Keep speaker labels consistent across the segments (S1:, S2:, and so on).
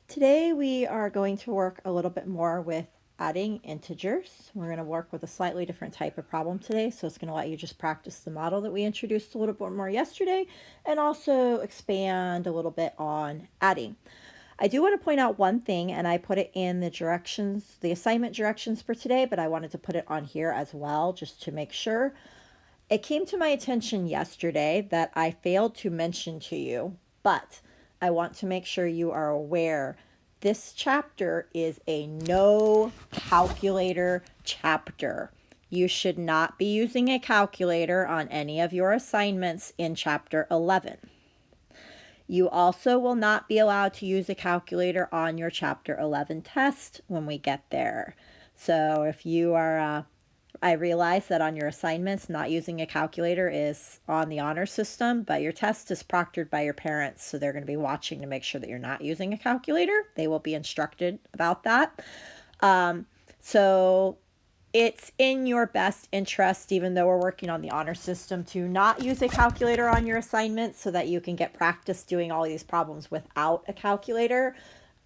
S1: Today we are going to work a little bit more with adding integers. We're going to work with a slightly different type of problem today, so it's going to let you just practice the model that we introduced a little bit more yesterday and also expand a little bit on adding. I do want to point out one thing, and I put it in the directions, the assignment directions for today, but I wanted to put it on here as well just to make sure. It came to my attention yesterday that I failed to mention to you, but I want to make sure you are aware this chapter is a no calculator chapter. You should not be using a calculator on any of your assignments in chapter 11. You also will not be allowed to use a calculator on your chapter 11 test when we get there. So if you are I realize that on your assignments, not using a calculator is on the honor system, but your test is proctored by your parents, so they're going to be watching to make sure that you're not using a calculator. They will be instructed about that. So it's in your best interest, even though we're working on the honor system, to not use a calculator on your assignments so that you can get practice doing all these problems without a calculator.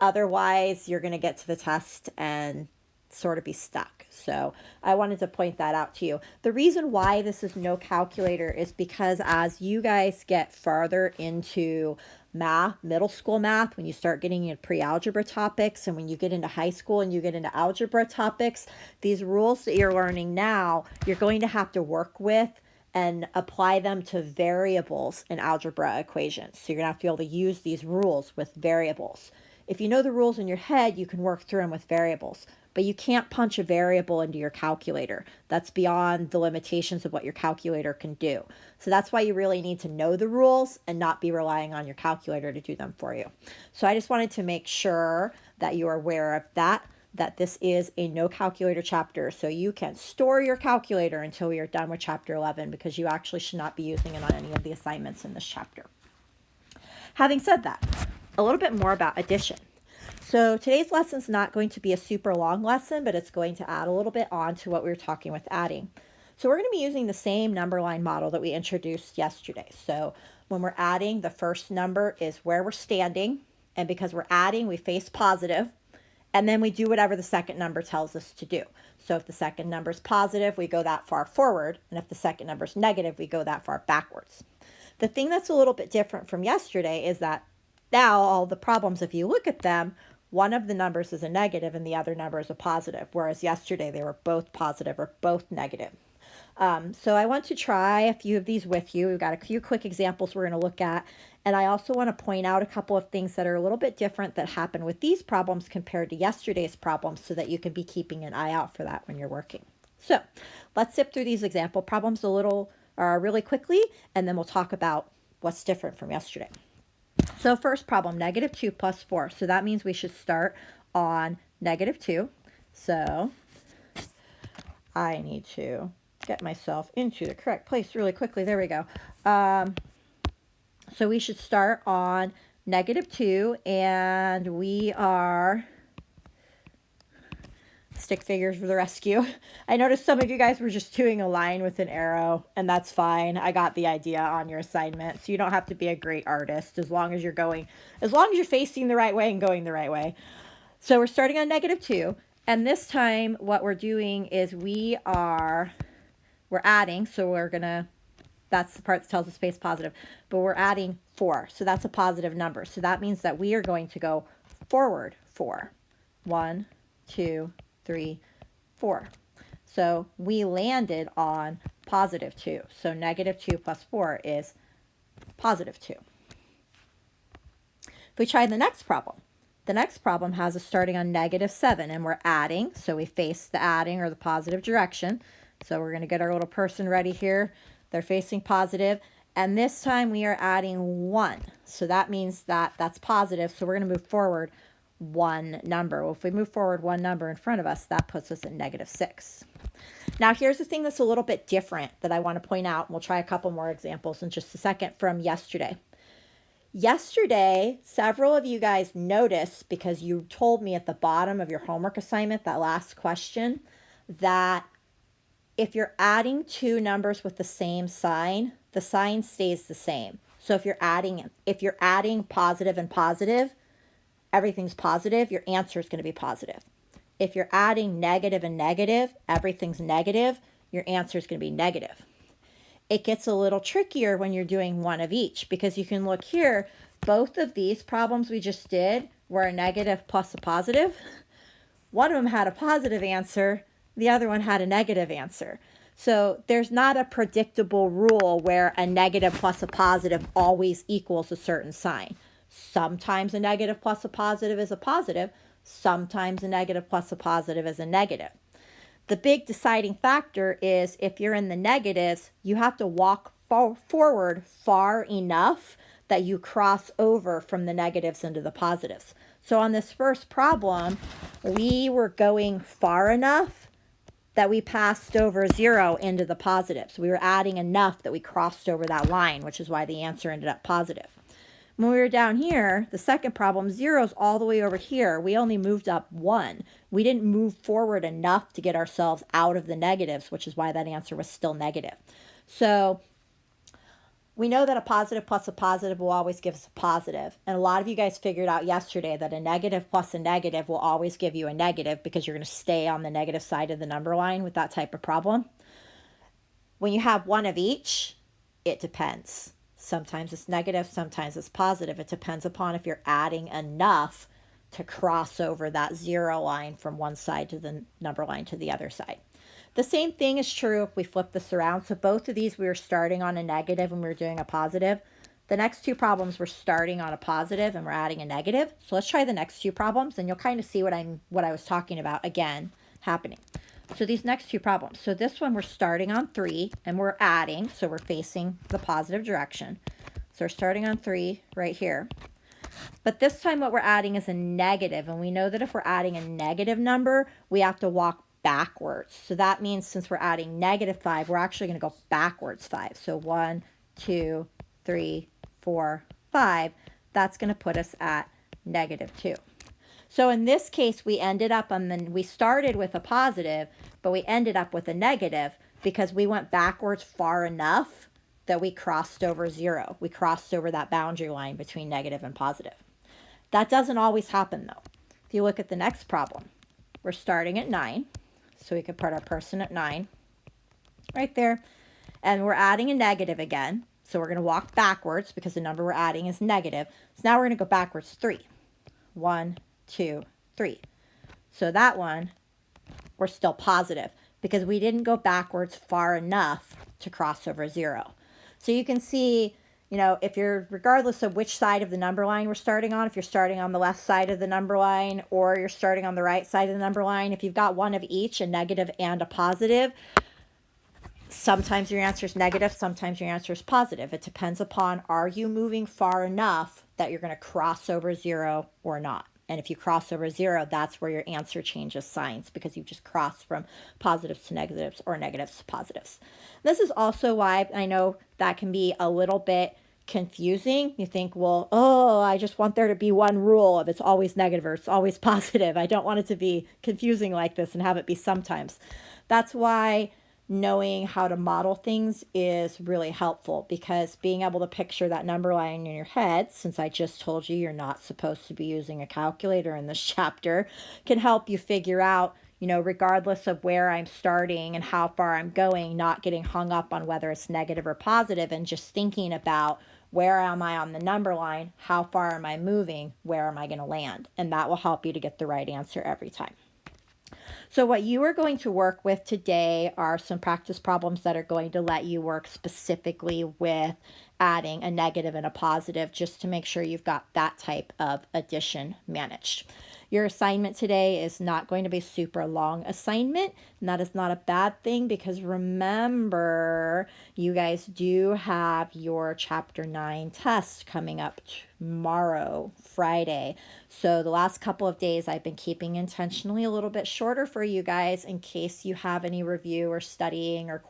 S1: Otherwise, you're going to get to the test and sort of be stuck. So I wanted to point that out to you. The reason why this is no calculator is because as you guys get farther into math, middle school math, when you start getting into pre-algebra topics and when you get into high school and you get into algebra topics, these rules that you're learning now, you're going to have to work with and apply them to variables in algebra equations. So you're going to have to be able to use these rules with variables. If you know the rules in your head, you can work through them with variables, but you can't punch a variable into your calculator. That's beyond the limitations of what your calculator can do. So that's why you really need to know the rules and not be relying on your calculator to do them for you. So I just wanted to make sure that you are aware of that this is a no calculator chapter, so you can store your calculator until we are done with chapter 11 because you actually should not be using it on any of the assignments in this chapter. Having said that, a little bit more about addition. So today's lesson is not going to be a super long lesson, but it's going to add a little bit on to what we were talking with adding. So we're going to be using the same number line model that we introduced yesterday. So when we're adding, the first number is where we're standing, and because we're adding, we face positive, and then we do whatever the second number tells us to do. So if the second number is positive, we go that far forward, and if the second number is negative, we go that far backwards. The thing that's a little bit different from yesterday is that now all the problems, if you look at them, one of the numbers is a negative and the other number is a positive, whereas yesterday they were both positive or both negative. So I want to try a few of these with you. We've got a few quick examples we're going to look at, and I also want to point out a couple of things that are a little bit different that happen with these problems compared to yesterday's problems so that you can be keeping an eye out for that when you're working. So let's zip through these example problems really quickly, and then we'll talk about what's different from yesterday. So first problem, -2 plus 4. So that means we should start on -2. So I need to get myself into the correct place really quickly. There we go. So we should start on -2, and we are stick figures for the rescue. I noticed some of you guys were just doing a line with an arrow, and that's fine. I got the idea on your assignment, so you don't have to be a great artist as long as you're facing the right way and going the right way. So we're starting on -2, and this time what we're doing is we're adding, so that's the part that tells us face positive, but we're adding 4, so that's a positive number. So that means that we are going to go forward 4. 1, 2, 3, 4. So we landed on +2. So -2 plus 4 is +2. If we try the next problem has us starting on -7, and we're adding, so we face the adding or the positive direction. So we're going to get our little person ready here. They're facing positive, and this time we are adding 1. So that means that that's positive, so we're going to move forward one number. Well, if we move forward one number in front of us, that puts us at -6. Now, here's the thing that's a little bit different that I want to point out, and we'll try a couple more examples in just a second from yesterday. Yesterday, several of you guys noticed, because you told me at the bottom of your homework assignment, that last question, that if you're adding two numbers with the same sign, the sign stays the same. So if you're adding positive and positive, everything's positive, your answer is going to be positive. If you're adding negative and negative, everything's negative, your answer is going to be negative. It gets a little trickier when you're doing one of each, because you can look here, both of these problems we just did were a negative plus a positive. One of them had a positive answer, the other one had a negative answer. So there's not a predictable rule where a negative plus a positive always equals a certain sign. Sometimes a negative plus a positive is a positive. Sometimes a negative plus a positive is a negative. The big deciding factor is if you're in the negatives, you have to walk forward far enough that you cross over from the negatives into the positives. So on this first problem, we were going far enough that we passed over 0 into the positives. We were adding enough that we crossed over that line, which is why the answer ended up positive. When we were down here, the second problem, 0 is all the way over here. We only moved up 1. We didn't move forward enough to get ourselves out of the negatives, which is why that answer was still negative. So we know that a positive plus a positive will always give us a positive. And a lot of you guys figured out yesterday that a negative plus a negative will always give you a negative, because you're going to stay on the negative side of the number line with that type of problem. When you have one of each, it depends. Sometimes it's negative, sometimes it's positive. It depends upon if you're adding enough to cross over that 0 line from one side to the number line to the other side. The same thing is true if we flip this around. So both of these we were starting on a negative and we were doing a positive. The next two problems we're starting on a positive and we're adding a negative. So let's try the next two problems and you'll kind of see what I was talking about again happening. So these next two problems. So this one we're starting on 3 and we're adding, so we're facing the positive direction. So we're starting on 3 right here. But this time what we're adding is a negative, and we know that if we're adding a negative number, we have to walk backwards. So that means since we're adding negative 5, we're actually going to go backwards 5. So 1, 2, 3, 4, 5. That's going to put us at negative 2. So in this case, we ended up we started with a positive, but we ended up with a negative because we went backwards far enough that we crossed over 0. We crossed over that boundary line between negative and positive. That doesn't always happen though. If you look at the next problem, we're starting at 9. So we could put our person at 9 right there. And we're adding a negative again. So we're going to walk backwards because the number we're adding is negative. So now we're going to go backwards 3. 1, 2, 3. So that one, we're still positive because we didn't go backwards far enough to cross over 0. So you can see, if you're, regardless of which side of the number line we're starting on, if you're starting on the left side of the number line or you're starting on the right side of the number line, if you've got one of each, a negative and a positive, sometimes your answer is negative, sometimes your answer is positive. It depends upon, are you moving far enough that you're going to cross over 0 or not? And if you cross over 0, that's where your answer changes signs, because you've just crossed from positives to negatives or negatives to positives. This is also why I know that can be a little bit confusing. You think, well, I just want there to be one rule of it's always negative or it's always positive. I don't want it to be confusing like this and have it be sometimes. That's why knowing how to model things is really helpful, because being able to picture that number line in your head, since I just told you you're not supposed to be using a calculator in this chapter, can help you figure out, regardless of where I'm starting and how far I'm going, not getting hung up on whether it's negative or positive, and just thinking about, where am I on the number line? How far am I moving? Where am I going to land? And that will help you to get the right answer every time. So what you are going to work with today are some practice problems that are going to let you work specifically with adding a negative and a positive, just to make sure you've got that type of addition managed. Your assignment today is not going to be a super long assignment, and that is not a bad thing, because remember, you guys do have your Chapter 9 test coming up tomorrow, Friday. So the last couple of days I've been keeping intentionally a little bit shorter for you guys in case you have any review or studying or